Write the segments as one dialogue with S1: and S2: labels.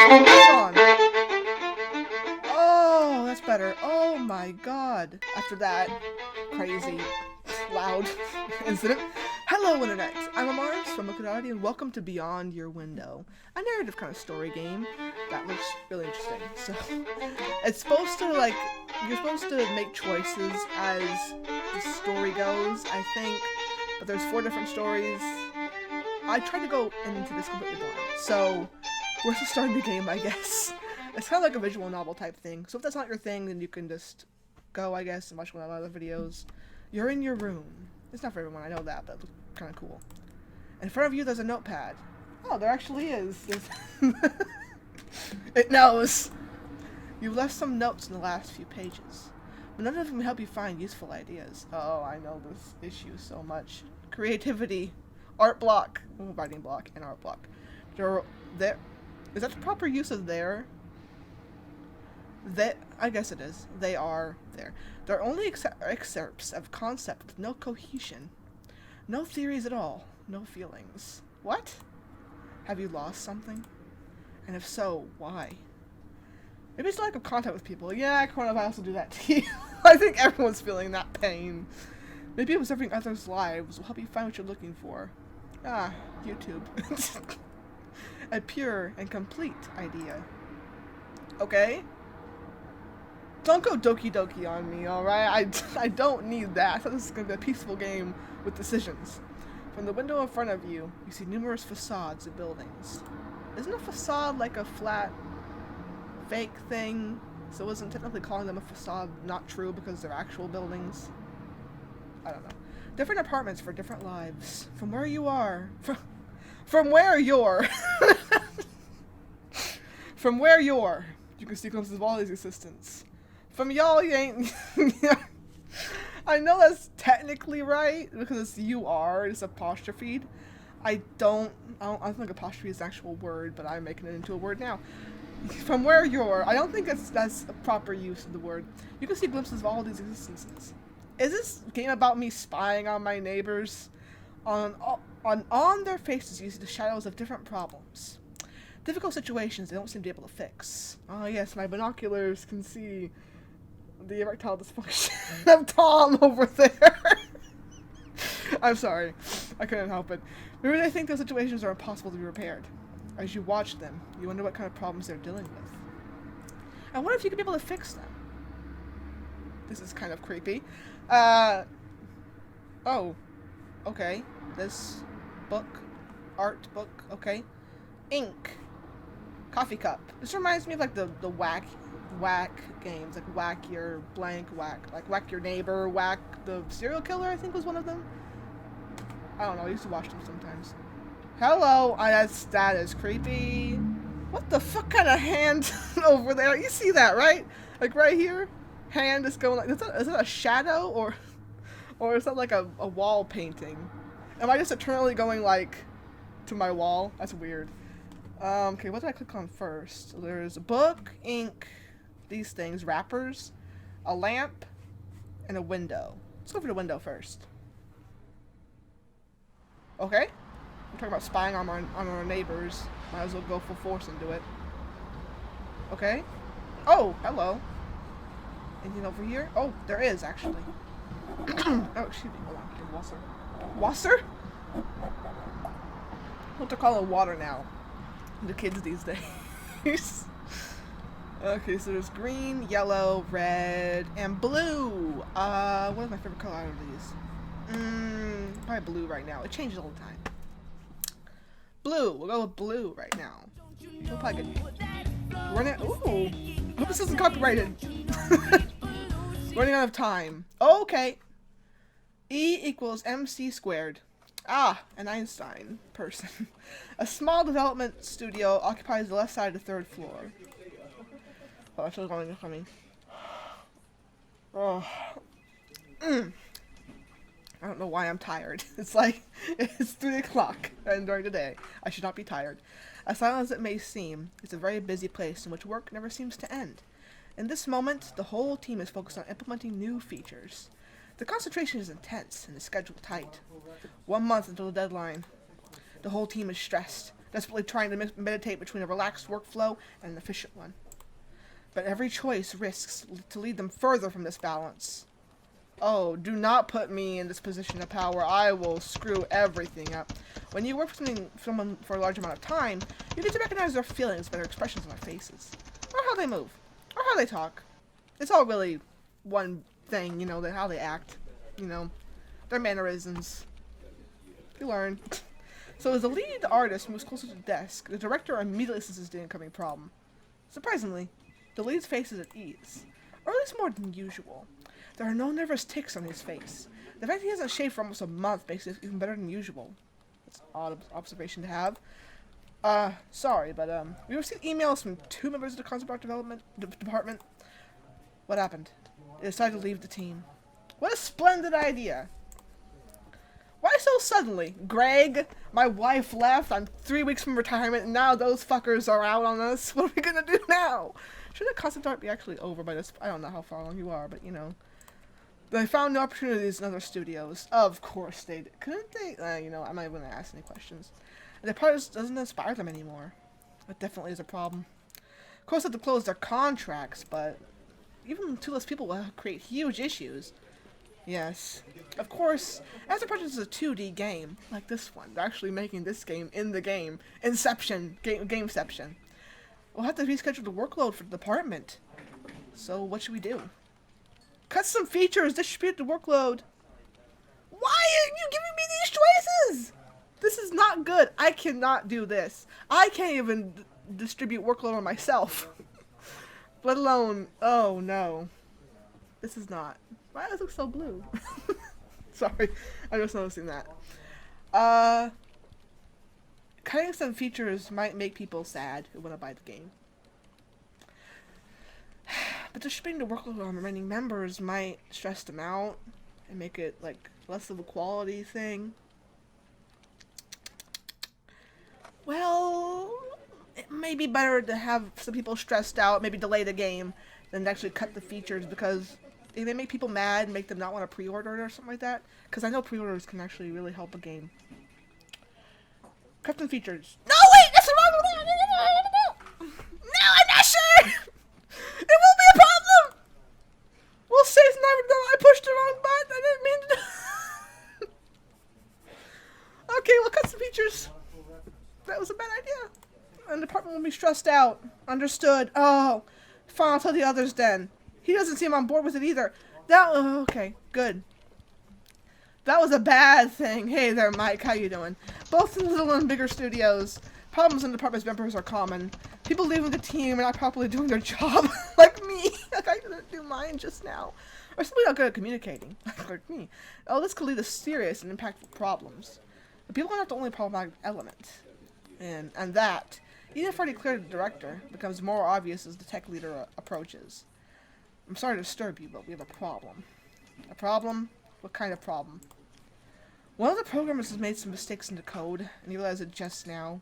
S1: on. Oh, that's better. Oh my god. After that crazy, loud incident. Hello, Internet. I'm Amars from WickedOddity, and welcome to Beyond Your Window, a narrative kind of story game that looks really interesting. So, it's supposed to, like, you're supposed to make choices as the story goes, I think, but there's 4 different stories. I tried to go into this completely blind, so we're just starting the game, I guess. It's kind of like a visual novel type thing, so if that's not your thing, then you can just go, I guess, and watch one of my other videos. You're in your room. It's not for everyone, I know that, but it looks kind of cool. In front of you, there's a notepad. Oh, there actually is. It knows. You've left some notes in the last few pages, but none of them help you find useful ideas. Oh, I know this issue so much. Creativity. Art block. Oh, writing block and art block. There. Is that the proper use of there? I guess it is. They are there. They're only excerpts of concept with no cohesion. No theories at all. No feelings. What? Have you lost something? And if so, why? Maybe it's a lack of contact with people. Yeah, coronavirus will do that to you. I think everyone's feeling that pain. Maybe observing others' lives will help you find what you're looking for. Ah, YouTube. A pure and complete idea. Okay? Don't go doki doki on me, alright? I don't need that. I thought this was going to be a peaceful game with decisions. From the window in front of you, you see numerous facades of buildings. Isn't a facade like a flat, fake thing? So isn't technically calling them a facade not true because they're actual buildings? I don't know. Different apartments for different lives. From where you are. From where you're. From where you're. You can see glimpses of all these existence. From y'all, you ain't. I know that's technically right because it's you are. It's apostrophe. I don't think apostrophe is an actual word, but I'm making it into a word now. From where you're. I don't think that's a proper use of the word. You can see glimpses of all these existences. Is this game about me spying on my neighbors? On their faces, you see the shadows of different problems. Difficult situations they don't seem to be able to fix. Oh yes, my binoculars can see the erectile dysfunction of Tom over there. I'm sorry. I couldn't help it. Maybe they think those situations are impossible to be repaired. As you watch them, you wonder what kind of problems they're dealing with. I wonder if you could be able to fix them. This is kind of creepy. Oh. Okay. This book. Art book. Okay. Ink. Coffee cup. This reminds me of like the whack games. Like whack your blank whack. Like whack your neighbor, whack the serial killer, I think was one of them. I don't know, I used to watch them sometimes. Hello! That is creepy. What the fuck kind of hand over there? You see that, right? Like right here? Hand is going like, is that a shadow or is that like a wall painting? Am I just eternally going like to my wall? That's weird. Okay, what did I click on first? There's a book, ink, these things, wrappers, a lamp, and a window. Let's go for the window first. Okay. I'm talking about spying on our neighbors. Might as well go full force into it. Okay. Oh, hello. Anything over here? Oh, there is, actually. Oh, excuse me. Hold on. Wasser. Wasser? What to call it water now. The kids these days. Okay, so there's green, yellow, red, and blue. What is my favorite color out of these? Probably blue right now. It changes all the time. Blue. We'll go with blue right now. We'll probably get running. Ooh. Hope this isn't copyrighted. Running out of time. Okay. E equals MC squared. Ah, an Einstein person. A small development studio occupies the left side of the 3rd floor. Oh, that's what's coming. Oh. I don't know why I'm tired. It's like, it's 3 o'clock and during the day. I should not be tired. As silent as it may seem, it's a very busy place in which work never seems to end. In this moment, the whole team is focused on implementing new features. The concentration is intense and the schedule tight. 1 month until the deadline. The whole team is stressed. desperately trying to meditate between a relaxed workflow and an efficient one. But every choice risks to lead them further from this balance. Oh, do not put me in this position of power. I will screw everything up. When you work with someone for a large amount of time, you need to recognize their feelings by their expressions on their faces. Or how they move. Or how they talk. It's all really one thing, you know, how they act. You know, their mannerisms. You learn. So as the lead artist moves closer to the desk, the director immediately senses the incoming problem. Surprisingly, the lead's face is at ease, or at least more than usual. There are no nervous tics on his face. The fact he hasn't shaved for almost a month makes it even better than usual. That's an odd observation to have. Sorry, but we received emails from 2 members of the concept art development department. What happened? They decided to leave the team. What a splendid idea! Why so suddenly? Greg, my wife left. I'm 3 weeks from retirement, and now those fuckers are out on us. What are we gonna do now? Shouldn't the concept art be actually over by this? I don't know how far along you are, but you know. They found no opportunities in other studios. Of course they did. Couldn't they? You know, I'm not even gonna ask any questions. And the part doesn't inspire them anymore. That definitely is a problem. Of course, they have to close their contracts, but even 2 less people will create huge issues. Yes. Of course, as the project is a 2D game, like this one, they're actually making this game in the game. Inception. Gameception. We'll have to reschedule the workload for the department. So, what should we do? Cut some features, distribute the workload. Why are you giving me these choices? This is not good. I cannot do this. I can't even distribute workload on myself. Let alone, oh no. This is not. Why does it look so blue? Sorry, I'm just noticing that. Cutting some features might make people sad who want to buy the game. But distributing the workload on remaining members might stress them out and make it, like, less of a quality thing. Well, it may be better to have some people stressed out, maybe delay the game, than to actually cut the features, because they may make people mad and make them not want to pre-order it or something like that. Because I know pre-orders can actually really help a game. Cut some features. No, wait! That's the wrong one! No, I'm not sure! It will be a problem! We'll say it's never done. I pushed the wrong button. I didn't mean to. Okay, we'll cut some features. That was a bad idea. And the department will be stressed out. Understood. Oh, fine. I'll tell the others then. He doesn't seem on board with it either. Okay, good. That was a bad thing. Hey there, Mike. How you doing? Both in little and bigger studios, problems in the department's members are common. People leaving the team and not properly doing their job, like me. Like I didn't do mine just now. Or simply not good at communicating, like me. Oh, this could lead to serious and impactful problems. The people are not the only problematic element. And that, even if already clear to the director, becomes more obvious as the tech leader approaches. I'm sorry to disturb you, but we have a problem. A problem? What kind of problem? One of the programmers has made some mistakes in the code, and you realize it just now.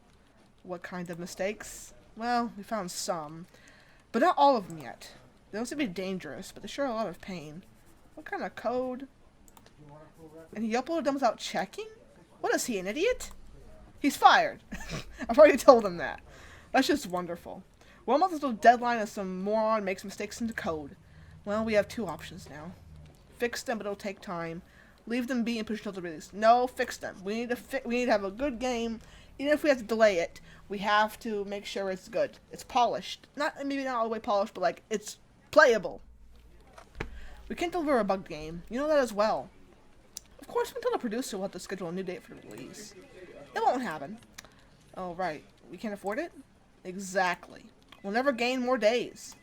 S1: What kind of mistakes? Well, we found some, but not all of them yet. They don't seem to be dangerous, but they sure are a lot of pain. What kind of code? And he uploaded them without checking? What is he, an idiot? He's fired. I've already told him that. That's just wonderful. 1 month until deadline and some moron makes mistakes in the code. Well, we have 2 options now. Fix them, but it'll take time. Leave them be and push until the release. No, fix them. We need to have a good game. Even if we have to delay it, we have to make sure it's good. It's polished. Maybe not all the way polished, but like it's playable. We can't deliver a bugged game. You know that as well. Of course, we can tell the producer we'll have to schedule a new date for the release. It won't happen. Oh, right. We can't afford it? Exactly. We'll never gain more days.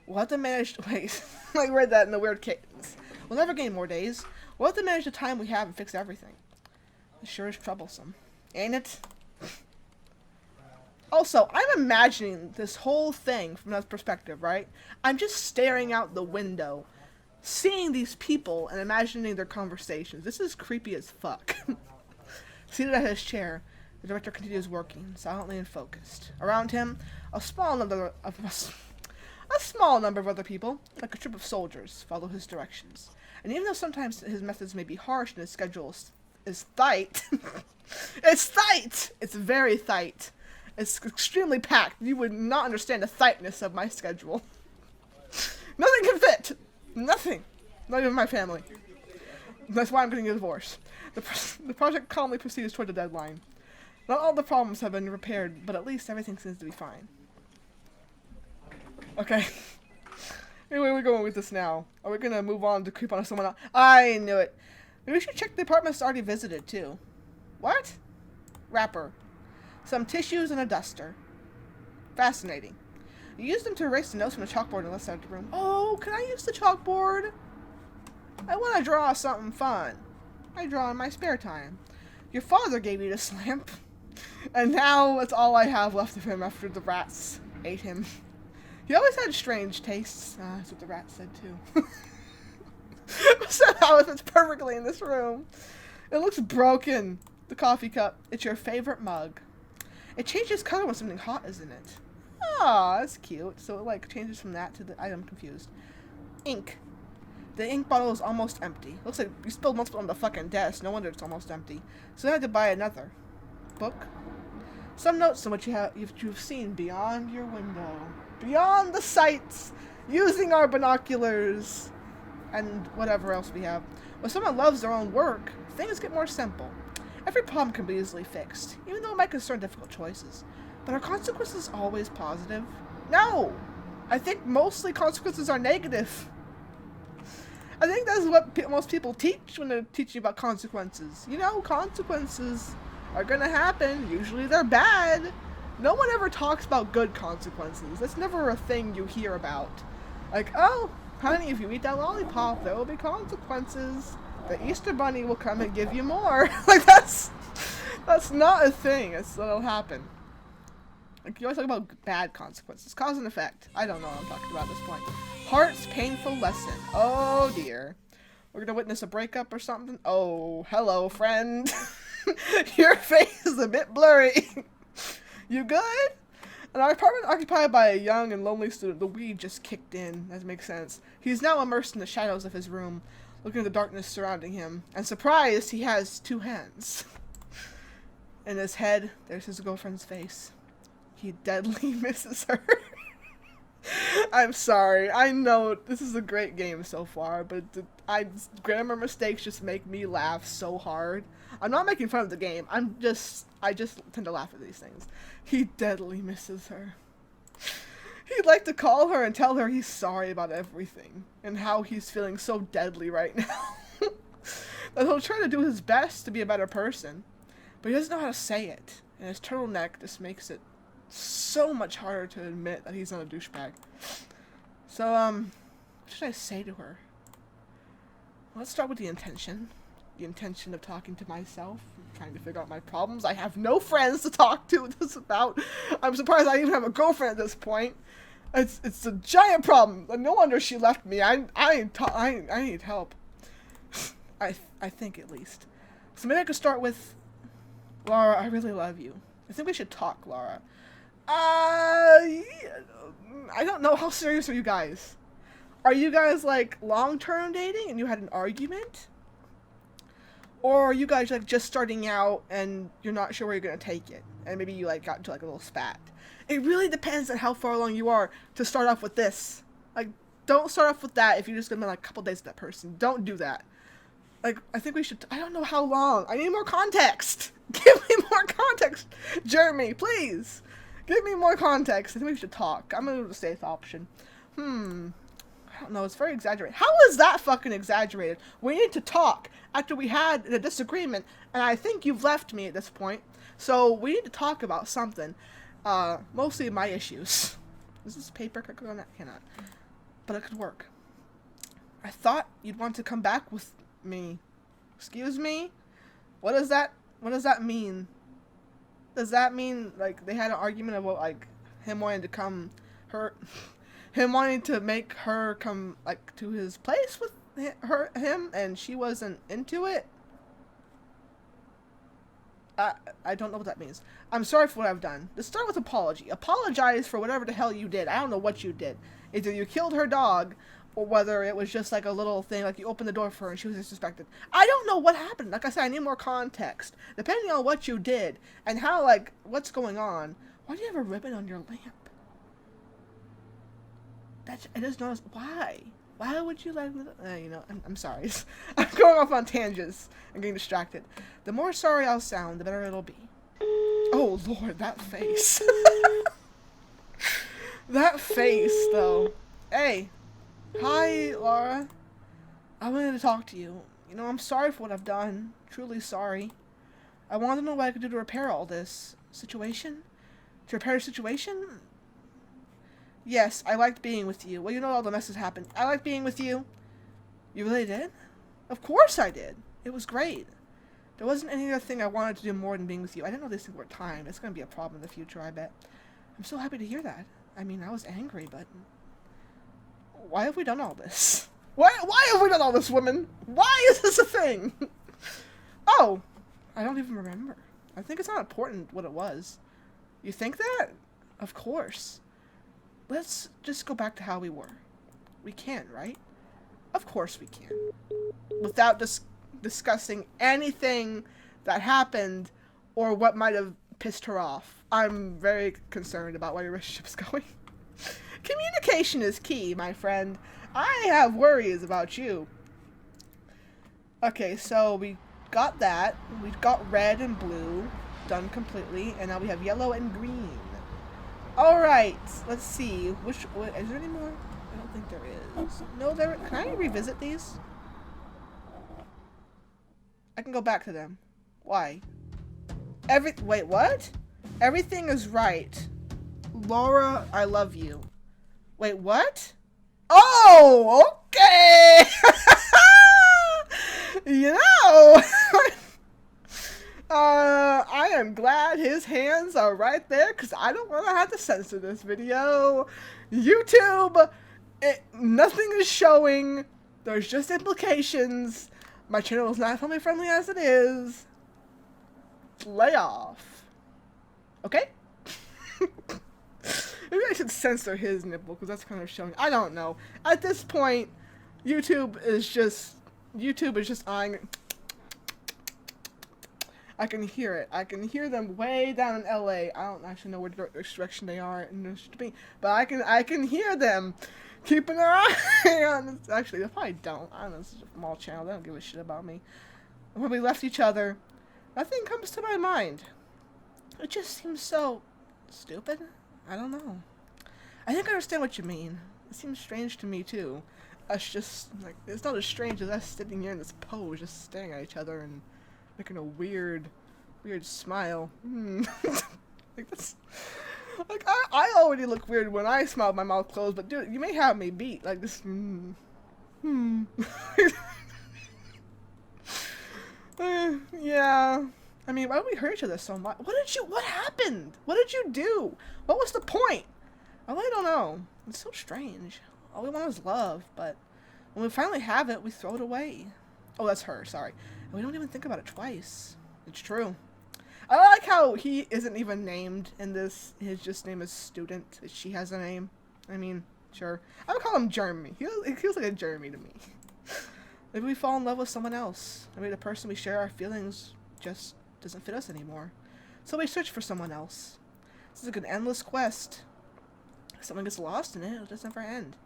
S1: We'll have to manage... Wait, I read that in a weird cadence. We'll never gain more days. We'll have to manage the time we have and fix everything. It sure is troublesome. Ain't it? Also, I'm imagining this whole thing from that perspective, right? I'm just staring out the window, seeing these people and imagining their conversations. This is creepy as fuck. Seated at his chair, the director continues working, silently and focused. Around him, a small number of other people, like a troop of soldiers, follow his directions. And even though sometimes his methods may be harsh and his schedule is tight, it's tight! It's very tight. It's extremely packed. You would not understand the tightness of my schedule. Nothing can fit. Nothing. Not even my family. That's why I'm getting a divorce. The project calmly proceeds toward the deadline. Not all the problems have been repaired, but at least everything seems to be fine. Okay. Anyway, we're going with this now. Are we gonna move on to creep on someone else? I knew it. Maybe we should check the apartments already visited, too. What? Wrapper. Some tissues and a duster. Fascinating. You use them to erase the notes from the chalkboard on the left side of the room. Oh, can I use the chalkboard? I want to draw something fun. I draw in my spare time. Your father gave you this lamp. And now that's all I have left of him after the rats ate him. He always had strange tastes. That's what the rat said too. Somehow it fits perfectly in this room. It looks broken. The coffee cup. It's your favorite mug. It changes color when something hot is in it. Aw, that's cute. So it like changes from that to the item confused. Ink. The ink bottle is almost empty. Looks like you spilled multiple on the fucking desk. No wonder it's almost empty. So I had to buy another. Book. Some notes on what you've seen beyond your window. Beyond the sights. Using our binoculars. And whatever else we have. When someone loves their own work, things get more simple. Every problem can be easily fixed, even though it might concern difficult choices. But are consequences always positive? No! I think mostly consequences are negative. I think that's what most people teach when they're teaching about consequences. You know, consequences are gonna happen. Usually they're bad. No one ever talks about good consequences. That's never a thing you hear about. Like, oh, honey, if you eat that lollipop, there will be consequences. The Easter Bunny will come and give you more. Like, that's not a thing. That'll happen. Like, you always talk about bad consequences. Cause and effect. I don't know what I'm talking about at this point. Heart's painful lesson. Oh, dear. We're gonna witness a breakup or something? Oh, hello, friend. Your face is a bit blurry. You good? In our apartment occupied by a young and lonely student, the weed just kicked in. That makes sense. He is now immersed in the shadows of his room, looking at the darkness surrounding him. And surprised, he has two hands. In his head, there's his girlfriend's face. He deadly misses her. I'm sorry. I know this is a great game so far, but grammar mistakes just make me laugh so hard. I'm not making fun of the game. I just tend to laugh at these things. He deadly misses her. He'd like to call her and tell her he's sorry about everything and how he's feeling so deadly right now. That he'll try to do his best to be a better person, but he doesn't know how to say it, and his turtleneck just makes it so much harder to admit that he's not a douchebag. So, what should I say to her? Let's start with the intention. The intention of talking to myself, trying to figure out my problems. I have no friends to talk to this about. I'm surprised I even have a girlfriend at this point. It's a giant problem. No wonder she left me. I need help. I think at least. So maybe I could start with, Laura, I really love you. I think we should talk, Laura. I don't know. How serious are you guys? Are you guys like long-term dating and you had an argument? Or are you guys like just starting out and you're not sure where you're gonna take it? And maybe you like got into like a little spat. It really depends on how far along you are to start off with this. Like, don't start off with that if you're just gonna be like a couple days with that person. Don't do that. Like, I think we should, I don't know how long. I need more context. Give me more context. Jeremy, please. Give me more context. I think we should talk. I'm gonna go to the safe option. I don't know. It's very exaggerated. How is that fucking exaggerated? We need to talk after we had a disagreement, and I think you've left me at this point. So we need to talk about something. Mostly my issues. Is this paper? Can I click on that? Cannot. But it could work. I thought you'd want to come back with me. Excuse me? What does that mean? Does that mean like they had an argument about like him wanting to make her come like to his place with him and she wasn't into it? I don't know what that means. I'm sorry for what I've done. Let's start with apology. Apologize for whatever the hell you did. I don't know what you did. Either you killed her dog, or whether it was just like a little thing, like you opened the door for her and she was disrespected. I don't know what happened. Like I said, I need more context. Depending on what you did and how, like, what's going on, Why do you have a ribbon on your lamp? I just noticed. Why? Why would you let you know, I'm sorry. I'm going off on tangents and getting distracted. The more sorry I'll sound, the better it'll be. Oh, Lord, that face. That face, though. Hey. Hi, Laura. I wanted to talk to you. You know, I'm sorry for what I've done. Truly sorry. I wanted to know what I could do to repair all this situation. To repair the situation? Yes, I liked being with you. Well, you know all the messes happened. I liked being with you. You really did? Of course I did. It was great. There wasn't any other thing I wanted to do more than being with you. I didn't know these things were time. It's going to be a problem in the future, I bet. I'm so happy to hear that. I mean, I was angry, but... Why have we done all this? Why have we done all this, women? Why is this a thing? Oh, I don't even remember. I think it's not important what it was. You think that? Of course. Let's just go back to how we were. We can, right? Of course we can. Without discussing anything that happened or what might have pissed her off. I'm very concerned about where your relationship's going. Communication is key, my friend. I have worries about you. Okay, so we got that. We've got red and blue done completely, and now we have yellow and green. Alright, let's see. Is there any more? I don't think there is. No, can I revisit these? I can go back to them. Why? Wait, what? Everything is right. Laura, I love you. Wait, what? Oh, okay! You know, I am glad his hands are right there because I don't want to have to censor this video. YouTube, nothing is showing. There's just implications. My channel is not family friendly as it is. Lay off. Okay? Maybe I should censor his nipple because that's kind of showing. I don't know. At this point, YouTube is just eyeing. I can hear it. I can hear them way down in LA. I don't actually know which direction they are in this thing, but I can hear them keeping their eye on this. Actually, they probably don't. I don't know. This is a small channel. They don't give a shit about me. When we left each other, nothing comes to my mind. It just seems so stupid. I don't know. I think I understand what you mean. It seems strange to me too. Us just like it's not as strange as us sitting here in this pose, just staring at each other and making a weird smile. Like that's like I already look weird when I smile with my mouth closed, but dude, you may have me beat like this. Yeah. I mean, why do we hurt each other so much? What happened? What did you do? What was the point? I really don't know. It's so strange. All we want is love, but when we finally have it, we throw it away. Oh, that's her, sorry. And we don't even think about it twice. It's true. I like how he isn't even named in this. His just name is Student. She has a name. I mean, sure. I would call him Jeremy. He feels like a Jeremy to me. Maybe we fall in love with someone else. Maybe the person we share our feelings just doesn't fit us anymore. So we search for someone else. This is like an endless quest. If someone gets lost in it, it'll just never end.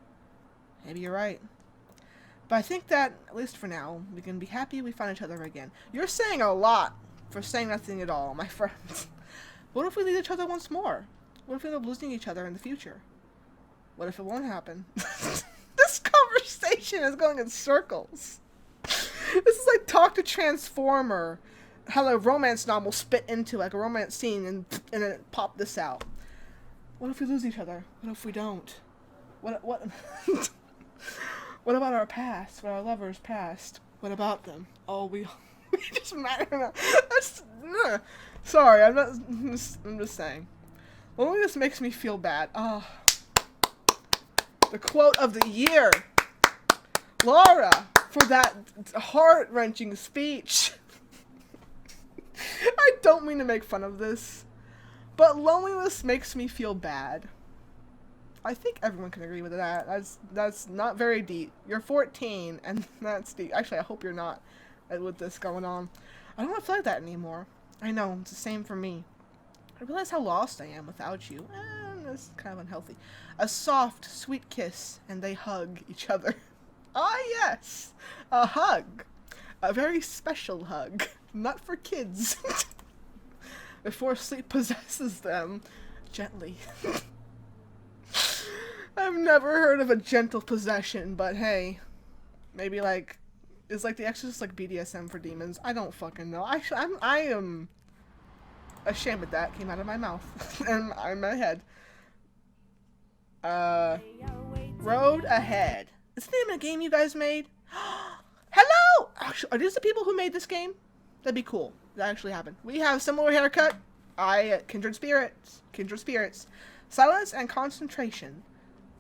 S1: Maybe you're right. But I think that, at least for now, we can be happy we find each other again. You're saying a lot for saying nothing at all, my friends. What if we leave each other once more? What if we end up losing each other in the future? What if it won't happen? This conversation is going in circles. This is like Talk to Transformer. How a romance novel spit into like a romance scene and then it pop this out. What if we lose each other? What if we don't? What What about our past? What our lovers' past? What about them? Oh, we just matter. That's sorry. I'm just saying. Loneliness makes me feel bad. Oh, the quote of the year, Laura, for that heart-wrenching speech. I don't mean to make fun of this, but loneliness makes me feel bad. I think everyone can agree with that. That's not very deep. You're 14, and that's deep. Actually, I hope you're not with this going on. I don't want to feel like that anymore. I know, it's the same for me. I realize how lost I am without you. That's kind of unhealthy. A soft, sweet kiss, and they hug each other. Ah, yes! A hug. A very special hug. Not for kids. Before sleep possesses them. Gently. I've never heard of a gentle possession, but hey. Maybe like... Is like The Exorcist like BDSM for demons? I don't fucking know. I am... ashamed that that came out of my mouth. And in my head. Road Ahead. Is the name of a game you guys made? Hello! Actually, are these the people who made this game? That'd be cool. That actually happened. We have similar haircut. Kindred spirits. Kindred spirits. Silence and concentration.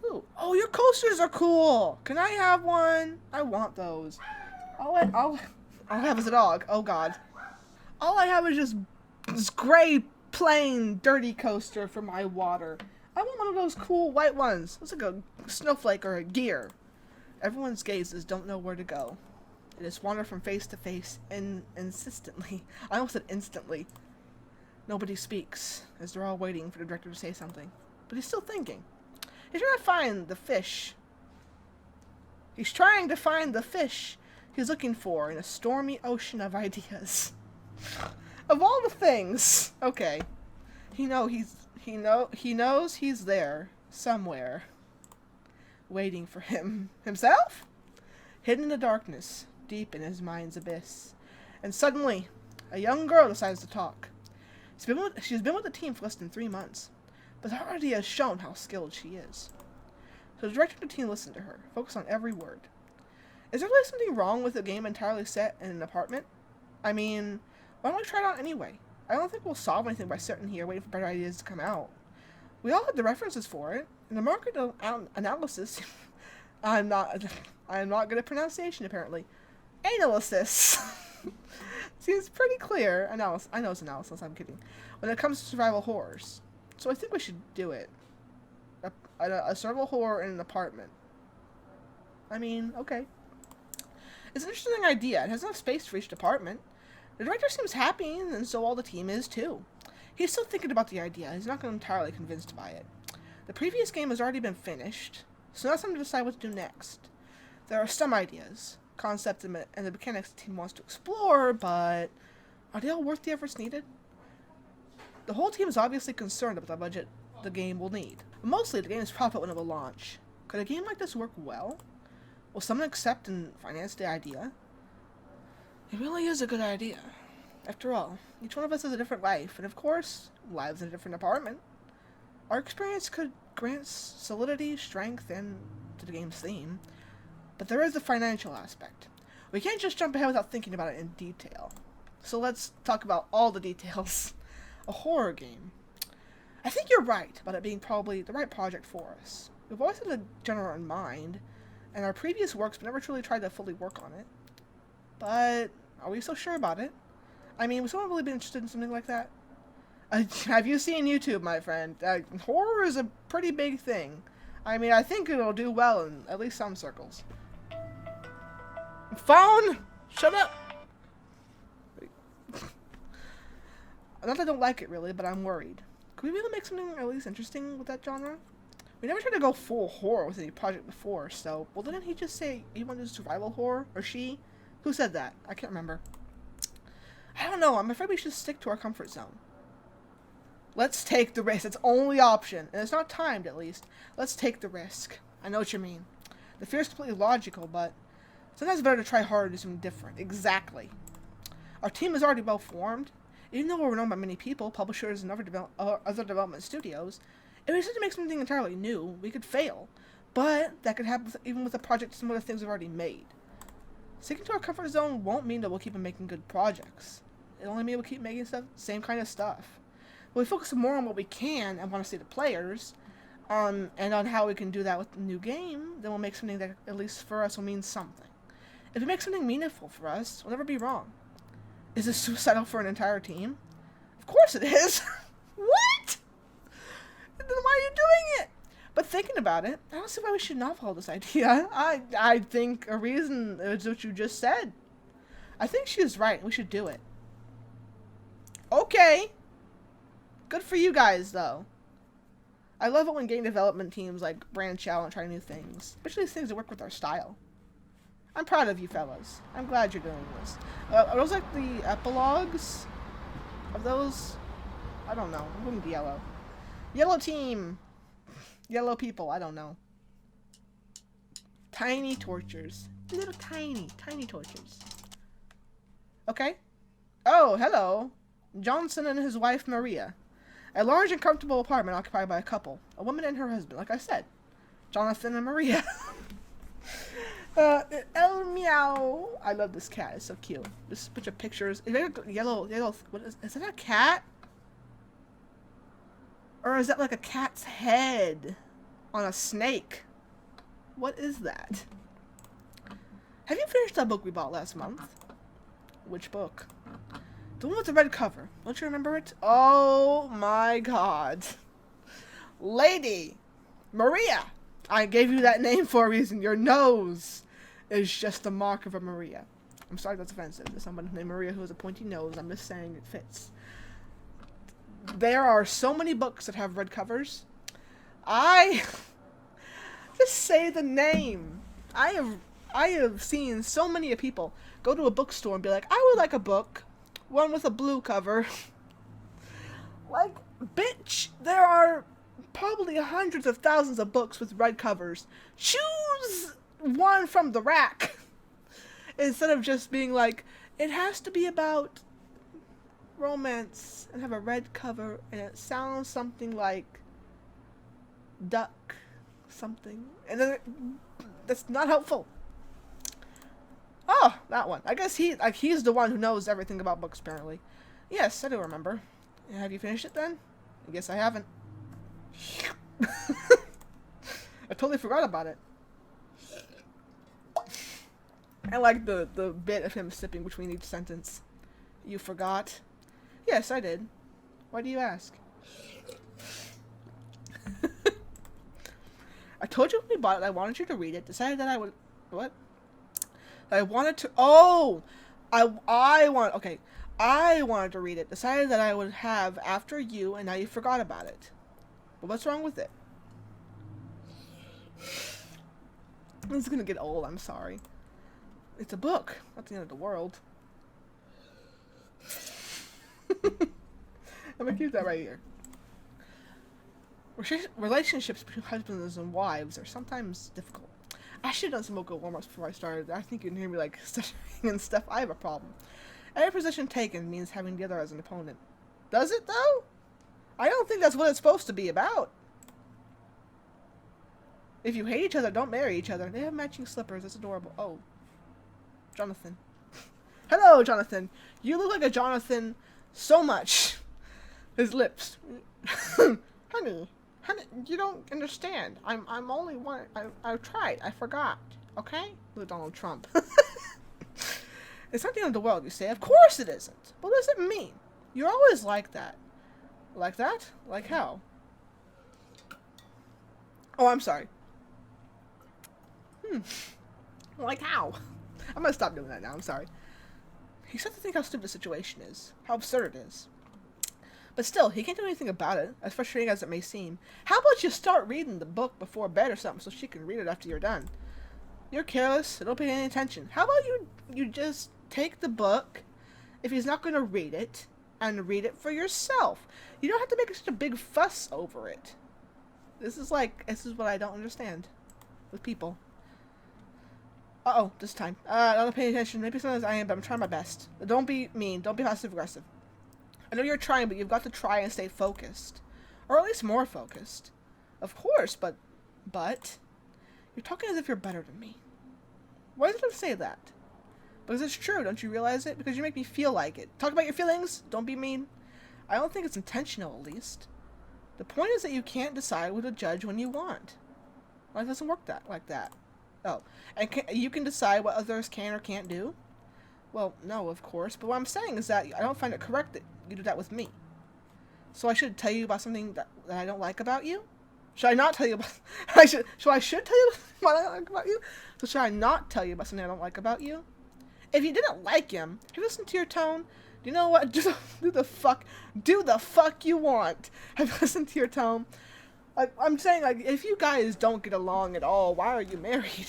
S1: Ooh. Oh, your coasters are cool. Can I have one? I want those. I'll have as a dog. Oh God. All I have is just this gray, plain, dirty coaster for my water. I want one of those cool white ones. It's like a snowflake or a gear. Everyone's gazes don't know where to go. They just wander from face to face insistently. I almost said instantly. Nobody speaks, as they're all waiting for the director to say something. But he's still thinking. He's trying to find the fish. He's trying to find the fish he's looking for in a stormy ocean of ideas. Of all the things. Okay. He knows he's there somewhere. Waiting for him. Himself? Hidden in the darkness, deep in his mind's abyss. And suddenly, a young girl decides to talk. She's been with the team for less than 3 months, but her idea has shown how skilled she is. So the director of the team listened to her, focused on every word. Is there really something wrong with a game entirely set in an apartment? I mean, why don't we try it out anyway? I don't think we'll solve anything by sitting here waiting for better ideas to come out. We all had the references for it. In the market analysis, I'm not good at pronunciation apparently. Analysis seems pretty clear. Analysis. I know it's analysis. I'm kidding. When it comes to survival horrors, so I think we should do it. A survival horror in an apartment. I mean, okay. It's an interesting idea. It has enough space for each department. The director seems happy, and so all the team is too. He's still thinking about the idea. He's not entirely convinced by it. The previous game has already been finished, so now it's time to decide what to do next. There are some ideas, concepts, and the mechanics the team wants to explore, but are they all worth the efforts needed? The whole team is obviously concerned about the budget the game will need. But mostly, the game's profit when it will launch. Could a game like this work well? Will someone accept and finance the idea? It really is a good idea. After all, each one of us has a different life, and of course, lives in a different apartment. Our experience could grant solidity, strength, and to the game's theme. But there is the financial aspect. We can't just jump ahead without thinking about it in detail. So let's talk about all the details. A horror game. I think you're right about it being probably the right project for us. We've always had the genre in mind, and our previous works but never truly tried to fully work on it. But are we so sure about it? I mean, would someone really be interested in something like that? Have you seen YouTube, my friend? Horror is a pretty big thing. I mean, I think it'll do well in at least some circles. Phone! Shut up! Not that I don't like it, really, but I'm worried. Could we really make something at least interesting with that genre? We never tried to go full horror with any project before, so... Well, didn't he just say he wanted to do survival horror? Or she? Who said that? I can't remember. I don't know. I'm afraid we should stick to our comfort zone. Let's take the risk. It's the only option. And it's not timed, at least. Let's take the risk. I know what you mean. The fear is completely logical, but sometimes it's better to try harder to do something different. Exactly. Our team is already well formed. Even though we're known by many people, publishers, and other development studios, if we decided to make something entirely new, we could fail. But that could happen even with a project similar to things we've already made. Sticking to our comfort zone won't mean that we'll keep on making good projects. It'll only mean we'll keep making same kind of stuff. But we focus more on what we can and want to see the players, and on how we can do that with the new game, then we'll make something that, at least for us, will mean something. If we make something meaningful for us, we'll never be wrong. Is this suicidal for an entire team? Of course it is! What? Then why are you doing it? But thinking about it, I don't see why we should not follow this idea. I think a reason is what you just said. I think she is right. We should do it. Okay. Good for you guys, though. I love it when game development teams, like, branch out and try new things. Especially these things that work with our style. I'm proud of you fellas. I'm glad you're doing this. Are those, like, the epilogues of those? I don't know. I'm going to yellow. Yellow team! Yellow people, I don't know. Tiny tortures. Little tiny tortures. Okay. Oh, hello. Johnson and his wife, Maria. A large and comfortable apartment occupied by a couple. A woman and her husband, like I said. Jonathan and Maria. El Meow. I love this cat. It's so cute. Just a bunch of pictures. Yellow. What is that a cat? Or is that like a cat's head on a snake? What is that? Have you finished that book we bought last month? Which book? The one with the red cover. Don't you remember it? Oh my god. Lady! Maria! I gave you that name for a reason. Your nose is just the mark of a Maria. I'm sorry that's offensive. There's someone named Maria who has a pointy nose. I'm just saying it fits. There are so many books that have red covers. Just say the name. I have seen so many people go to a bookstore and be like, I would like a book. One with a blue cover. Like, bitch, there are probably hundreds of thousands of books with red covers. Choose one from the rack. Instead of just being like, it has to be about romance and have a red cover and it sounds something like duck something. And then that's not helpful. Oh, that one. I guess he's the one who knows everything about books, apparently. Yes, I do remember. Have you finished it then? I guess I haven't. I totally forgot about it. I like the bit of him sipping between each sentence. You forgot? Yes, I did. Why do you ask? I told you when we bought it I wanted you to read it. Decided that I would... What? I wanted to... Oh! I wanted to read it. Decided that I would have after you, and now you forgot about it. But what's wrong with it? This is gonna get old, I'm sorry. It's a book. Not the end of the world. I'm gonna keep that right here. Relationships between husbands and wives are sometimes difficult. I should have done some vocal warm-ups before I started. I think you can hear me like stuttering and stuff. I have a problem. Every position taken means having the other as an opponent. Does it though? I don't think that's what it's supposed to be about. If you hate each other, don't marry each other. They have matching slippers. It's adorable. Oh. Jonathan. Hello, Jonathan. You look like a Jonathan so much. His lips. Honey, you don't understand. I'm only one. I tried. I forgot. Okay? Look, Donald Trump. It's not the end of the world, you say. Of course it isn't. What does it mean? You're always like that. Like that? Like how? Oh, I'm sorry. Like how? I'm gonna stop doing that now. I'm sorry. He starts to think how stupid the situation is. How absurd it is. But still, he can't do anything about it, as frustrating as it may seem. How about you start reading the book before bed or something so she can read it after you're done? You're careless, so don't pay any attention. How about you just take the book, if he's not going to read it, and read it for yourself? You don't have to make such a big fuss over it. This is what I don't understand with people. Uh-oh, this time. Not paying attention. Maybe sometimes I am, but I'm trying my best. Don't be mean. Don't be passive-aggressive. I know you're trying, but you've got to try and stay focused. Or at least more focused. Of course, but... You're talking as if you're better than me. Why does it say that? Because it's true, don't you realize it? Because you make me feel like it. Talk about your feelings. Don't be mean. I don't think it's intentional, at least. The point is that you can't decide what to judge when you want. Life doesn't work like that. Oh. And you can decide what others can or can't do? Well, no, of course. But what I'm saying is that I don't find it correct that you do that with me. So I should tell you about something that I don't like about you? Should I not tell you about... I should tell you what I don't like about you? So should I not tell you about something I don't like about you? If you didn't like him, have you listened to your tone? You know what? Do the fuck you want. I've listened to your tone. Like, I'm saying, like, if you guys don't get along at all, why are you married?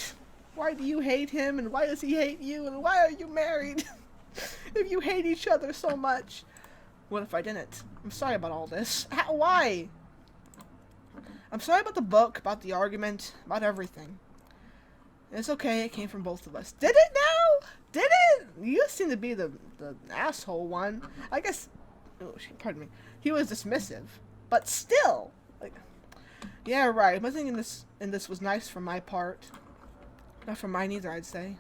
S1: Why do you hate him, and why does he hate you, and why are you married? If you hate each other so much. What if I didn't? I'm sorry about all this. Why? I'm sorry about the book, about the argument, about everything. It's okay, it came from both of us. Did it now? Did it? You seem to be the asshole one. I guess, oh, pardon me. He was dismissive. But still, like, yeah, right. Nothing in this was nice from my part. Not from mine either, I'd say.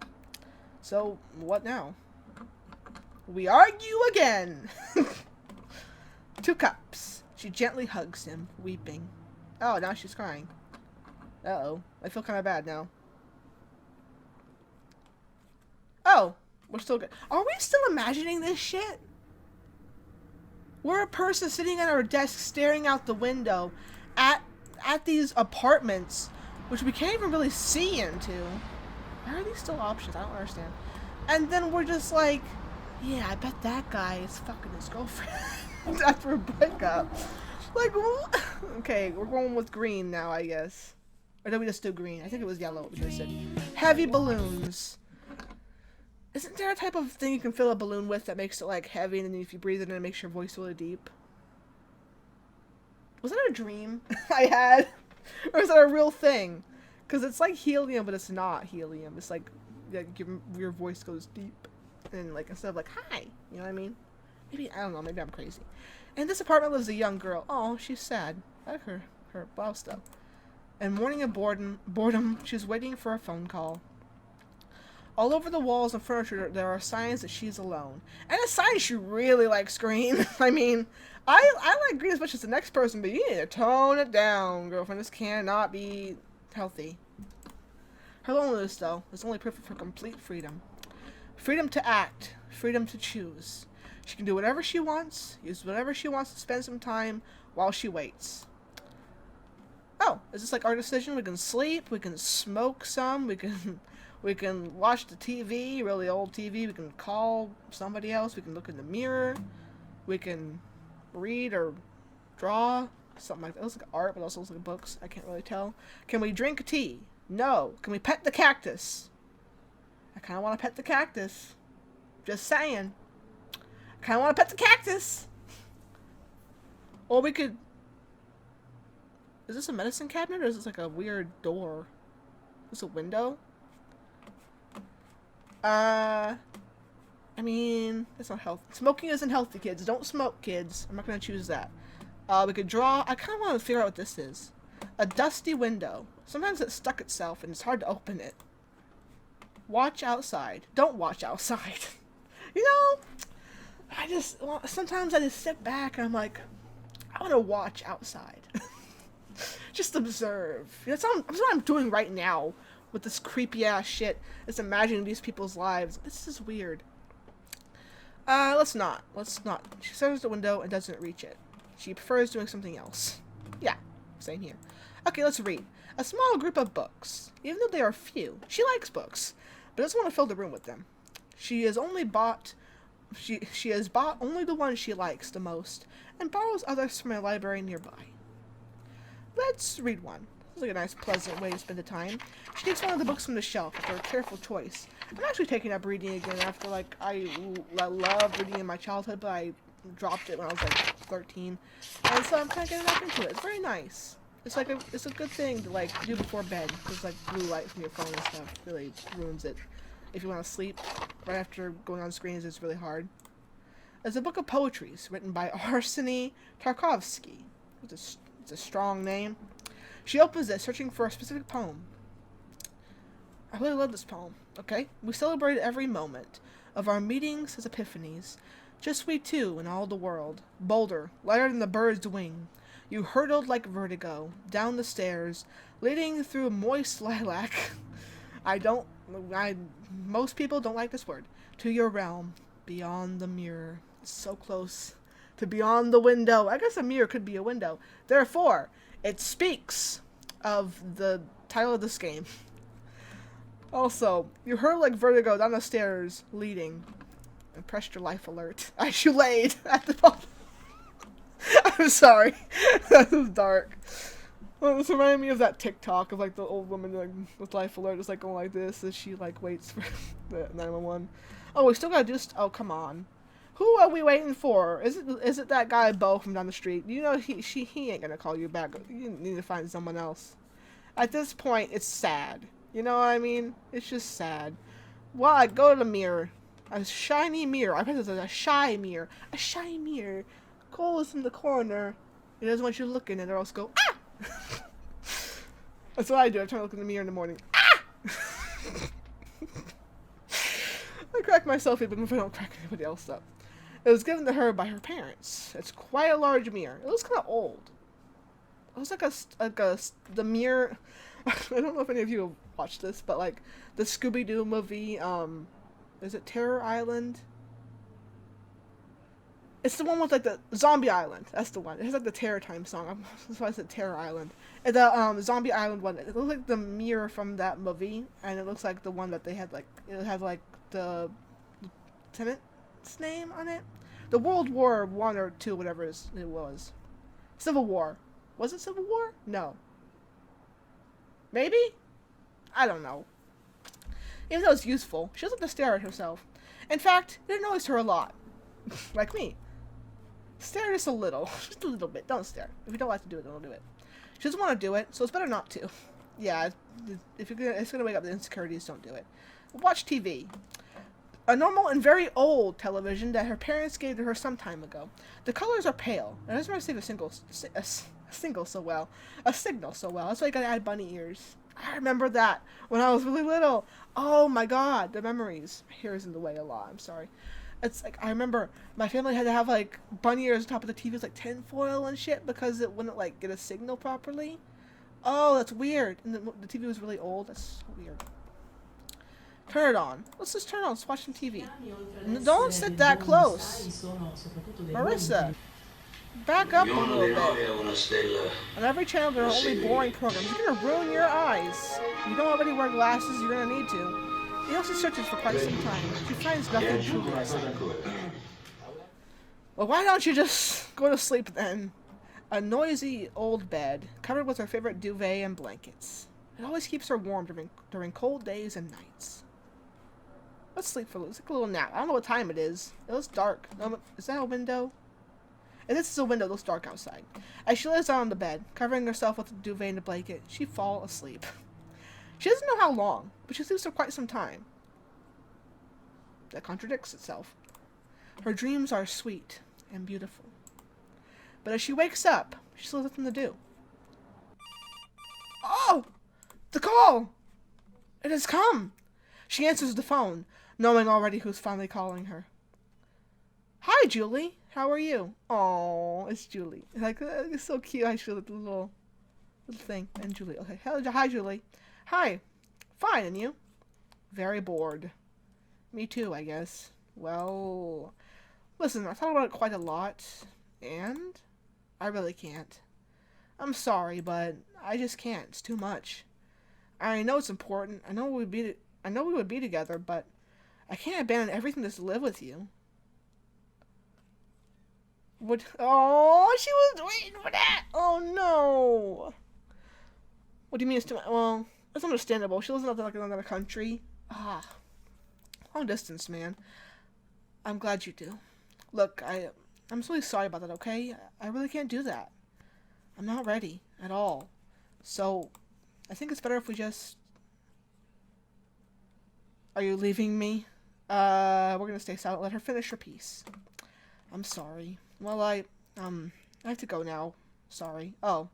S1: So, what now? We argue again! 2 cups. She gently hugs him, weeping. Oh, now she's crying. Uh-oh. I feel kind of bad now. Oh, we're still good. Are we still imagining this shit? We're a person sitting at our desk staring out the window at these apartments, which we can't even really see into. Why are these still options? I don't understand. And then we're just like, yeah, I bet that guy is fucking his girlfriend after a breakup. Like, okay, we're going with green now, I guess. Or did we just do green? I think it was yellow because I said heavy balloons. Isn't there a type of thing you can fill a balloon with that makes it, like, heavy, and then if you breathe it in, it makes your voice really deep? Was that a dream I had? Or is that a real thing? Because it's like helium, but it's not helium. It's like your voice goes deep. And, like, instead of, like, hi. You know what I mean? Maybe, I don't know, maybe I'm crazy. In this apartment lives a young girl. Oh, she's sad. I like her blouse, though. And mourning of boredom, she's waiting for a phone call. All over the walls and furniture, there are signs that she's alone. And a sign she really likes green. I mean, I like green as much as the next person, but you need to tone it down, girlfriend. This cannot be healthy. Her loneliness, though, is only proof of her complete freedom. Freedom to act. Freedom to choose. She can do whatever she wants, use whatever she wants to spend some time while she waits. Oh, is this like our decision? We can sleep, we can smoke some, we can watch the TV, really old TV, we can call somebody else, we can look in the mirror, we can read or draw, something like that. It looks like art, but also looks like books. I can't really tell. Can we drink tea? No. Can we pet the cactus? I kind of want to pet the cactus. Just saying. I kind of want to pet the cactus. Or we could... Is this a medicine cabinet, or is this like a weird door? Is this a window? I mean, that's not healthy. Smoking isn't healthy, kids. Don't smoke, kids. I'm not going to choose that. We could draw... I kind of want to figure out what this is. A dusty window. Sometimes it stuck itself, and it's hard to open it. Watch outside. Don't watch outside. You know, sometimes I just sit back and I'm like, I want to watch outside. Just observe. You know, that's what I'm doing right now with this creepy ass shit. Just imagining these people's lives. This is weird. Let's not. She stares at the window and doesn't reach it. She prefers doing something else. Yeah, same here. Okay, let's read. A small group of books. Even though they are few, she likes books, but doesn't want to fill the room with them. She has bought only the ones she likes the most, and borrows others from a library nearby. Let's read one. This is like a nice, pleasant way to spend the time. She takes one of the books from the shelf after a careful choice. I'm actually taking up reading again after, like, I loved reading in my childhood, but I dropped it when I was, like, 13. And so I'm kind of getting back into it. It's very nice. It's like it's a good thing to, like, do before bed, because, like, blue light from your phone and stuff really ruins it. If you want to sleep right after going on screens, it's really hard. It's a book of poetries written by Arseny Tarkovsky. It's a strong name. She opens it, searching for a specific poem. I really love this poem. Okay? We celebrate every moment of our meetings as epiphanies. Just we two in all the world. Bolder, lighter than the bird's wing. You hurtled like vertigo, down the stairs, leading through moist lilac. Most people don't like this word. To your realm, beyond the mirror. It's so close to beyond the window. I guess a mirror could be a window. Therefore, it speaks of the title of this game. Also, you hurtled like vertigo down the stairs, leading. and pressed your life alert as you laid at the bottom. I'm sorry. That was dark. Well, this reminded me of that TikTok of like the old woman like, with life alert just like going like this as she like waits for the 911. Oh, we still gotta do oh, come on. Who are we waiting for? Is it that guy Bo from down the street? You know he ain't gonna call you back. You need to find someone else. At this point, it's sad. You know what I mean? It's just sad. Well, I go to the mirror. A shiny mirror. I bet it's a shy mirror. A shy mirror. Cole is in the corner. He doesn't want you looking at it or else go, ah! That's what I do. I try to look in the mirror in the morning. Ah! I crack myself even if I don't crack anybody else up. It was given to her by her parents. It's quite a large mirror. It looks kind of old. It was like the mirror. I don't know if any of you have watched this, but like the Scooby-Doo movie. Is it Terror Island? It's the one with like the Zombie Island. That's the one. It has like the Terror Time song. That's why I said Terror Island. And the Zombie Island one. It looks like the mirror from that movie, and it looks like the one that they had like. It had like the lieutenant's name on it. The World War I or II, whatever it was. Civil War. Was it Civil War? No. Maybe? I don't know. Even though it's useful, she doesn't have to stare at herself. In fact, it annoys her a lot. Like me. Stare just a little. Just a little bit. Don't stare. If you don't like to do it, don't do it. She doesn't want to do it, so it's better not to. Yeah, if you're it's gonna wake up the insecurities, don't do it. Watch TV. A normal and very old television that her parents gave to her some time ago. The colors are pale. It doesn't receive a signal so well. That's why you gotta add bunny ears. I remember that when I was really little. Oh my god, the memories. My hair is in the way a lot. I'm sorry. It's like I remember my family had to have like bunny ears on top of the TV with like tinfoil and shit because it wouldn't like get a signal properly. Oh, that's weird. And the TV was really old. That's so weird. Turn it on. Let's just turn it on. Let's watch some TV. Don't sit that close. Marissa, back up a little bit. On every channel, there are only boring programs. You're going to ruin your eyes. You don't already wear glasses. You're going to need to. He also searches for quite some time. She finds nothing truly exciting. Well, why don't you just go to sleep then? A noisy old bed, covered with her favorite duvet and blankets. It always keeps her warm during cold days and nights. Let's sleep for let's take a little nap. I don't know what time it is. It looks dark. Is that a window? If this is a window, it looks dark outside. As she lays down on the bed, covering herself with a duvet and a blanket, she falls asleep. She doesn't know how long, but she sleeps for quite some time. That contradicts itself. Her dreams are sweet and beautiful. But as she wakes up, she still has nothing to do. Oh! The call! It has come! She answers the phone, knowing already who's finally calling her. Hi, Julie. How are you? Oh, it's Julie. Like, it's so cute. I show the little thing. And Julie. Okay. Hi, Julie. Hi. Fine, and you? Very bored. Me too, I guess. Well, listen, I thought about it quite a lot, and I really can't. I'm sorry, but I just can't. It's too much. I know it's important. I know we would be together, but I can't abandon everything just to live with you. What? Oh, she was waiting for that. Oh no. What do you mean it's too much? Well, it's understandable. She lives in another country. Ah, long distance, man. I'm glad you do. Look, I'm really sorry about that. Okay, I really can't do that. I'm not ready at all. So, I think it's better if we just. Are you leaving me? We're gonna stay silent. Let her finish her piece. I'm sorry. Well, I have to go now. Sorry. Oh,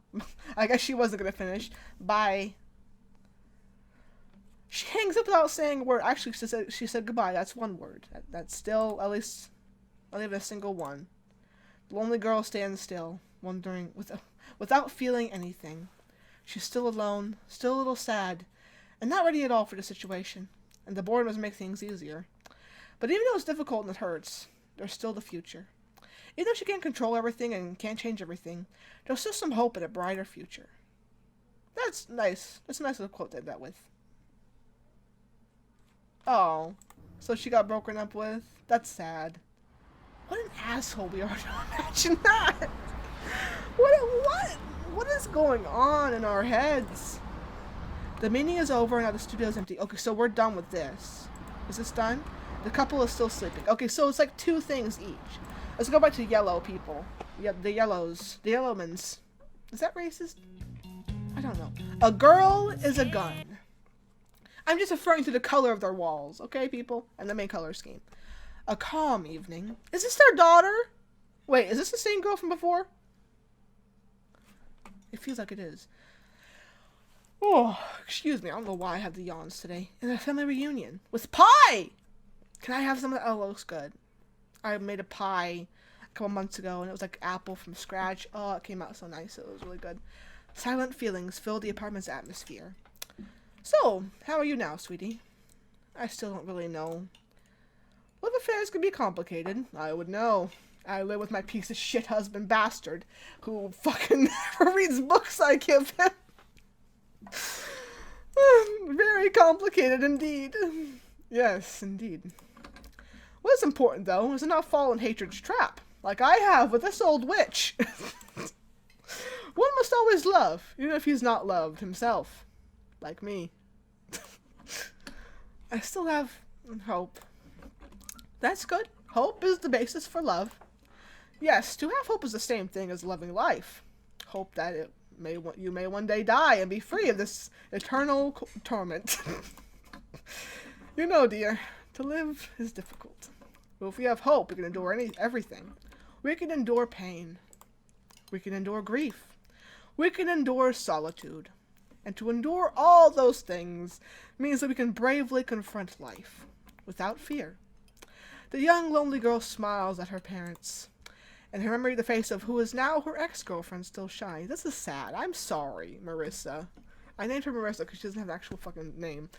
S1: I guess she wasn't gonna finish. Bye. She hangs up without saying a word. Actually, she said goodbye. That's one word. That's still, at least, not even a single one. The lonely girl stands still, wondering, without feeling anything. She's still alone, still a little sad, and not ready at all for the situation. And the boredom doesn't make things easier. But even though it's difficult and it hurts, there's still the future. Even though she can't control everything and can't change everything, there's still some hope in a brighter future. That's nice. That's a nice little quote to end that with. Oh. So she got broken up with. That's sad. What an asshole we are to imagine that. What is going on in our heads? The meeting is over, now the studio is empty. Okay, so we're done with this. Is this done? The couple is still sleeping. Okay, so it's like 2 things each. Let's go back to yellow people. Yep, the yellows. The yellowmans. Is that racist? I don't know. A girl is a gun. I'm just referring to the color of their walls, okay, people? And the main color scheme. A calm evening. Is this their daughter? Wait, is this the same girl from before? It feels like it is. Oh, excuse me. I don't know why I have the yawns today. And a family reunion with pie. Can I have some of that? Oh, it looks good. I made a pie a couple months ago, and it was like apple from scratch. Oh, it came out so nice. It was really good. Silent feelings fill the apartment's atmosphere. So, how are you now, sweetie? I still don't really know. Love affairs can be complicated. I would know. I live with my piece of shit husband bastard, who fucking never reads books I give him. Very complicated indeed. Yes, indeed. What is important, though, is to not fall in hatred's trap, like I have with this old witch. One must always love, even if he's not loved himself. Like me. I still have hope. That's good. Hope is the basis for love. Yes, to have hope is the same thing as loving life. Hope that you may one day die and be free of this eternal torment. You know, dear, to live is difficult. But if we have hope, we can endure everything. We can endure pain. We can endure grief. We can endure solitude. And to endure all those things means that we can bravely confront life without fear. The young, lonely girl smiles at her parents, and her memory of the face of who is now her ex-girlfriend still shines. This is sad. I'm sorry, Marissa. I named her Marissa because she doesn't have an actual fucking name.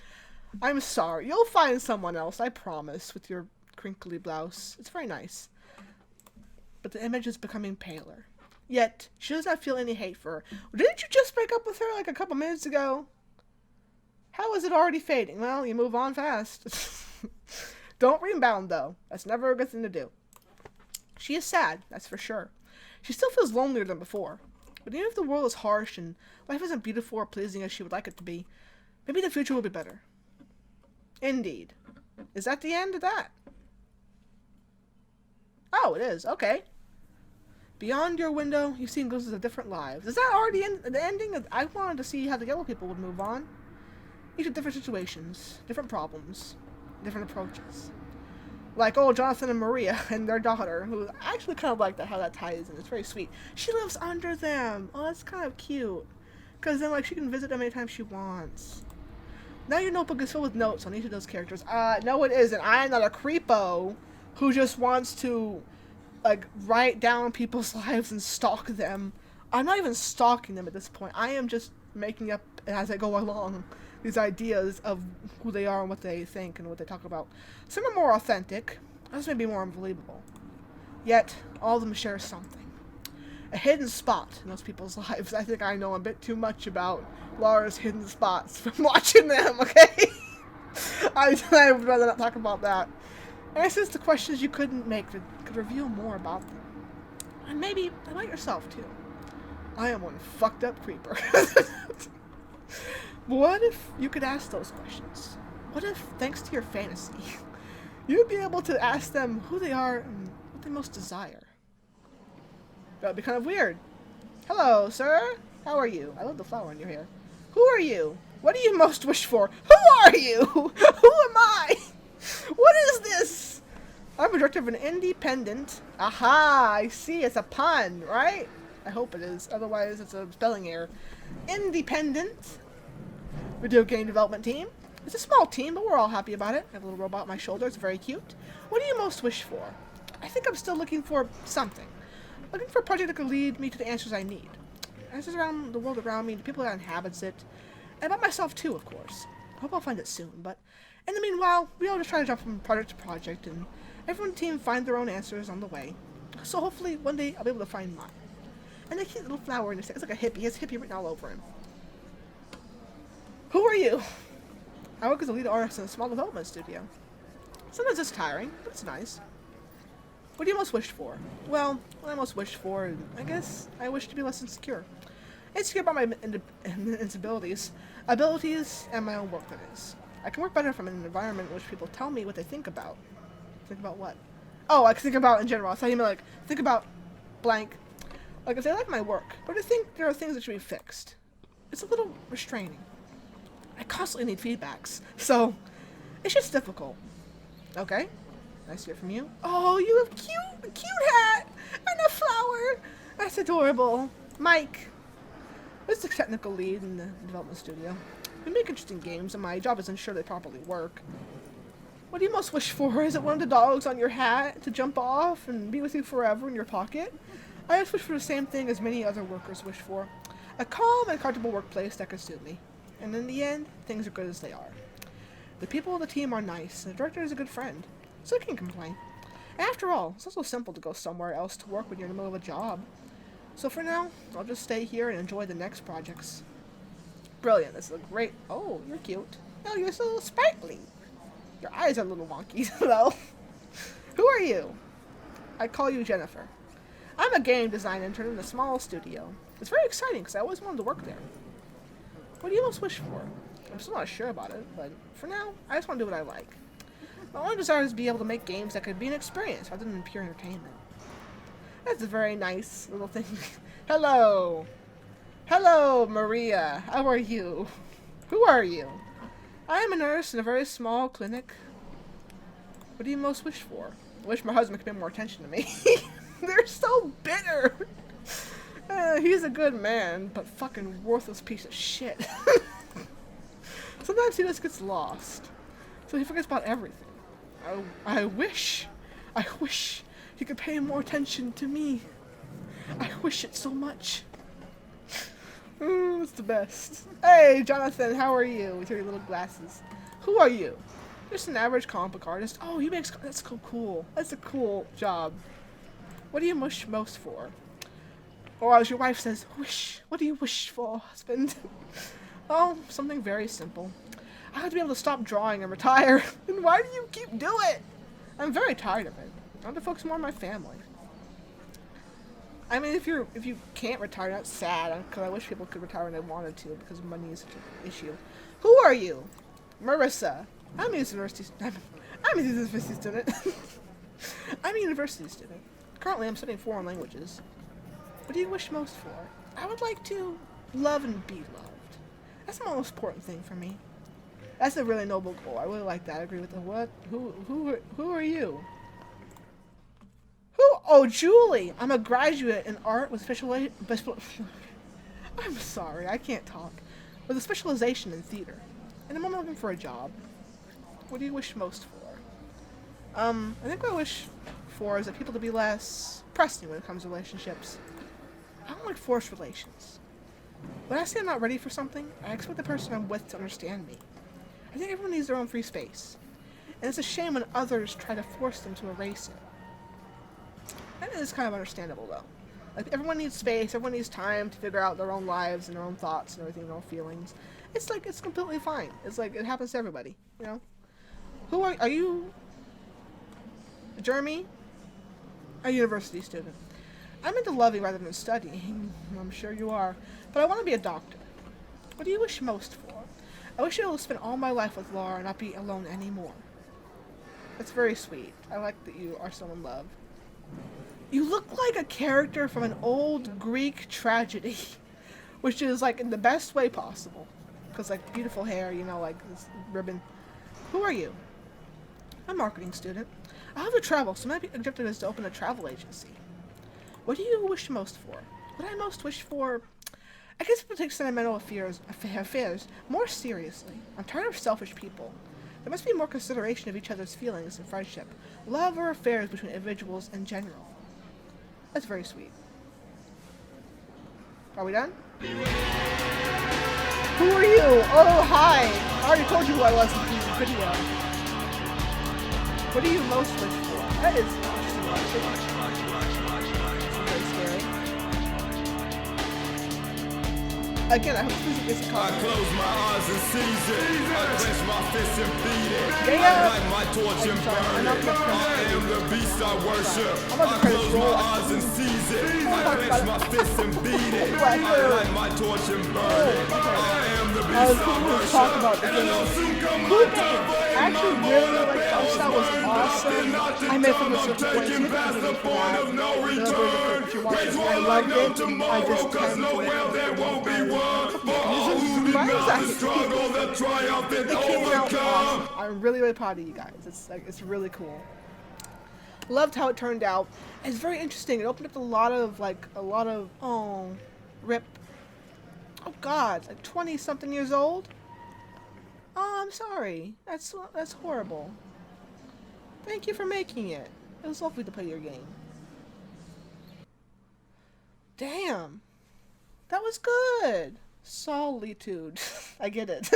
S1: I'm sorry. You'll find someone else, I promise, with your crinkly blouse. It's very nice. But the image is becoming paler. Yet, she does not feel any hate for her. Didn't you just break up with her like a couple minutes ago? How is it already fading? Well, you move on fast. Don't rebound, though. That's never a good thing to do. She is sad, that's for sure. She still feels lonelier than before. But even if the world is harsh and life isn't beautiful or pleasing as she would like it to be, maybe the future will be better. Indeed. Is that the end of that? Oh, it is. Okay. Beyond your window, you've seen glimpses of different lives. Is that already the ending? I wanted to see how the yellow people would move on. Each with different situations, different problems, different approaches. Like, oh, Jonathan and Maria and their daughter, who I actually kind of like that, how that ties in. It's very sweet. She lives under them. Oh, that's kind of cute. Because then, like, she can visit them anytime she wants. Now your notebook is filled with notes on each of those characters. No it isn't. I am not a creepo who just wants to, like, write down people's lives and stalk them. I'm not even stalking them at this point. I am just making up, as I go along, these ideas of who they are and what they think and what they talk about. Some are more authentic. Others may be more unbelievable. Yet, all of them share something. A hidden spot in those people's lives. I think I know a bit too much about Laura's hidden spots from watching them, okay? I would rather not talk about that. Answers to questions you couldn't make that could reveal more about them. And maybe about yourself, too. I am one fucked up creeper. What if you could ask those questions? What if, thanks to your fantasy, you'd be able to ask them who they are and what they most desire? That would be kind of weird. Hello, sir. How are you? I love the flower in your hair. Who are you? What do you most wish for? Who are you? Who am I? What is this? I'm a director of an independent. Aha, I see. It's a pun, right? I hope it is. Otherwise, it's a spelling error. Independent video game development team. It's a small team, but we're all happy about it. I have a little robot on my shoulder. It's very cute. What do you most wish for? I think I'm still looking for something. Looking for a project that could lead me to the answers I need. Answers around the world around me, the people that inhabits it, and about myself too, of course. I hope I'll find it soon, but in the meanwhile, we all just try to jump from project to project, and everyone in the team find their own answers on the way. So hopefully, one day, I'll be able to find mine. And the cute little flower in his head. It's like a hippie. He has hippie written all over him. Who are you? I work as a lead artist in a small development studio. Sometimes it's tiring, but it's nice. What do you most wish for? Well, what I most wish for, I guess I wish to be less insecure. Insecure about my abilities, and my own work, that is. I can work better from an environment in which people tell me what they think about. Think about what? Oh, I can think about in general. I thought you meant like, think about blank. Like, if they like my work, but I think there are things that should be fixed. It's a little restraining. I constantly need feedbacks, so it's just difficult. Okay, nice to hear from you. Oh, you have a cute hat and a flower. That's adorable. Mike. This is the technical lead in the development studio. We make interesting games, and my job is to ensure they properly work. What do you most wish for? Is it one of the dogs on your hat to jump off and be with you forever in your pocket? I just wish for the same thing as many other workers wish for. A calm and comfortable workplace that could suit me. And in the end, things are good as they are. The people of the team are nice, and the director is a good friend, so I can't complain. After all, it's also simple to go somewhere else to work when you're in the middle of a job. So for now, I'll just stay here and enjoy the next projects. Brilliant, this is a great... Oh, you're cute. Oh, you're so sprightly. Your eyes are a little wonky, though. Who are you? I call you Jennifer. I'm a game design intern in a small studio. It's very exciting because I always wanted to work there. What do you most wish for? I'm still not sure about it, but for now, I just want to do what I like. My only desire is to be able to make games that could be an experience rather than pure entertainment. That's a very nice little thing. Hello! Hello, Maria. How are you? Who are you? I am a nurse in a very small clinic. What do you most wish for? I wish my husband could pay more attention to me. They're so bitter! He's a good man, but fucking worthless piece of shit. Sometimes he just gets lost. So he forgets about everything. I wish he could pay more attention to me. I wish it so much. It's the best. Hey, Jonathan, how are you? With your little glasses. Who are you? Just an average comic book artist. Oh, he makes... That's so cool. That's a cool job. What do you wish most for? Or as your wife says, wish. What do you wish for, husband? Oh, something very simple. I have to be able to stop drawing and retire. And why do you keep doing it? I'm very tired of it. I want to focus more on my family. I mean, if you can't retire, that's sad. Because I wish people could retire when they wanted to, because money is such an issue. Who are you? Marissa. I'm a university student. I'm a university student. I'm a university student. Currently, I'm studying foreign languages. What do you wish most for? I would like to love and be loved. That's the most important thing for me. That's a really noble goal. I really like that. I agree with the what? Who are you? Who? Oh, Julie. I'm a graduate in art with I'm sorry, I can't talk. With a specialization in theater. And I'm looking for a job. What do you wish most for? I think what I wish for is that people to be less pressing when it comes to relationships. I don't like forced relations. When I say I'm not ready for something, I expect the person I'm with to understand me. I think everyone needs their own free space. And it's a shame when others try to force them to erase it. That is kind of understandable, though. Like, everyone needs space, everyone needs time to figure out their own lives and their own thoughts and everything, their own feelings. It's like, it's completely fine. It's like, it happens to everybody, you know? Who are you? Jeremy? A university student. I'm into loving rather than studying. I'm sure you are. But I want to be a doctor. What do you wish most for? I wish I would spend all my life with Laura and not be alone anymore. That's very sweet. I like that you are still in love. You look like a character from an old Greek tragedy. Which is, like, in the best way possible. Because, like, beautiful hair, you know, like this ribbon. Who are you? I'm a marketing student. I have to travel, so my objective is to open a travel agency. What do you wish most for? What I most wish for... I guess people take sentimental affairs more seriously. I'm tired of selfish people. There must be more consideration of each other's feelings and friendship, love or affairs between individuals in general. That's very sweet. Are we done? Who are you? Oh, hi! I already told you who I was in the video. What do you most wish for? That is very scary. Again, I hope this music is called.
S2: I close my eyes and seize it. I clench my fists and beat it.
S1: Yeah.
S2: I light my torch and burn it. I am the beast I worship. I close my eyes and seize it. I clench my fists and beat it. I light my torch and burn it. I am the beast I worship.
S1: Talk about the game. I actually really like the art style was awesome. I made from the
S2: taking past the point of no return. Raise
S1: I
S2: one
S1: loved
S2: like no
S1: it. I
S2: tomorrow,
S1: just
S2: cause nowhere there won't be one. For all who did not the struggle, the triumph and
S1: It came out
S2: overcome.
S1: awesome. I'm really, really proud of you guys. It's really cool. Loved how it turned out. It's very interesting. It opened up a lot of oh, rip. Oh God, like 20-something years old. Oh, I'm sorry. That's horrible. Thank you for making it. It was lovely to play your game. Damn. That was good. Solitude. I get it.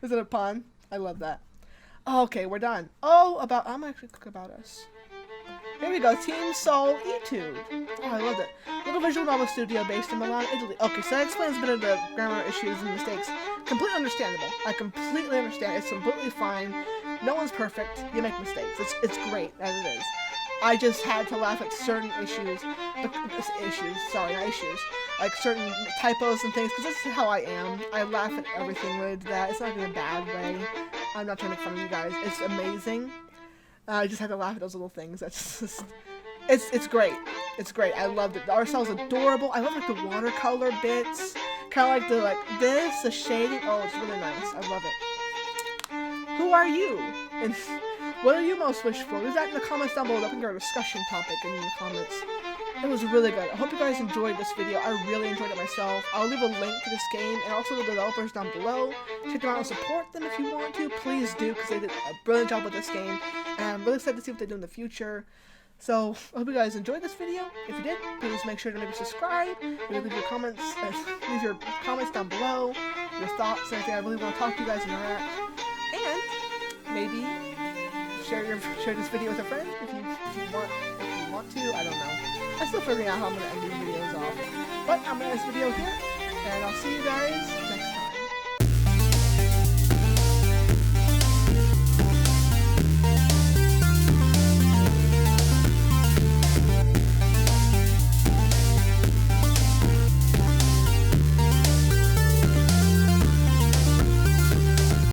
S1: Is it a pun? I love that. Oh, okay, we're done. Oh, I'm gonna actually click about us. Here we go. Team Solitude. Oh, I love it. Little visual novel studio based in Milan, Italy. Okay, so that explains a bit of the grammar issues and mistakes. Completely understandable. I completely understand. It's completely fine. No one's perfect. You make mistakes. It's great as it is. I just had to laugh at certain issues. Sorry, not issues. Like certain typos and things, because this is how I am. I laugh at everything related to that. It's not in a bad way. I'm not trying to make fun of you guys. It's amazing. I just had to laugh at those little things. That's just... It's great. It's great. I loved it. The art style is adorable. I love like the watercolor bits. Kind of like the shading. Oh, it's really nice. I love it. Who are you? And what are you most wish for? Leave that in the comments down below. That can be our discussion topic in the comments. It was really good. I hope you guys enjoyed this video. I really enjoyed it myself. I'll leave a link to this game and also the developers down below. Check them out and support them if you want to. Please do, because they did a brilliant job with this game. And I'm really excited to see what they do in the future. So, I hope you guys enjoyed this video. If you did, please make sure to maybe subscribe. Maybe leave your comments down below. Your thoughts and everything. I really want to talk to you guys and interact. And maybe share this video with a friend if you want to. I don't know. I'm still figuring out how I'm going to end these videos off. But I'm going to end this video here, and I'll see you guys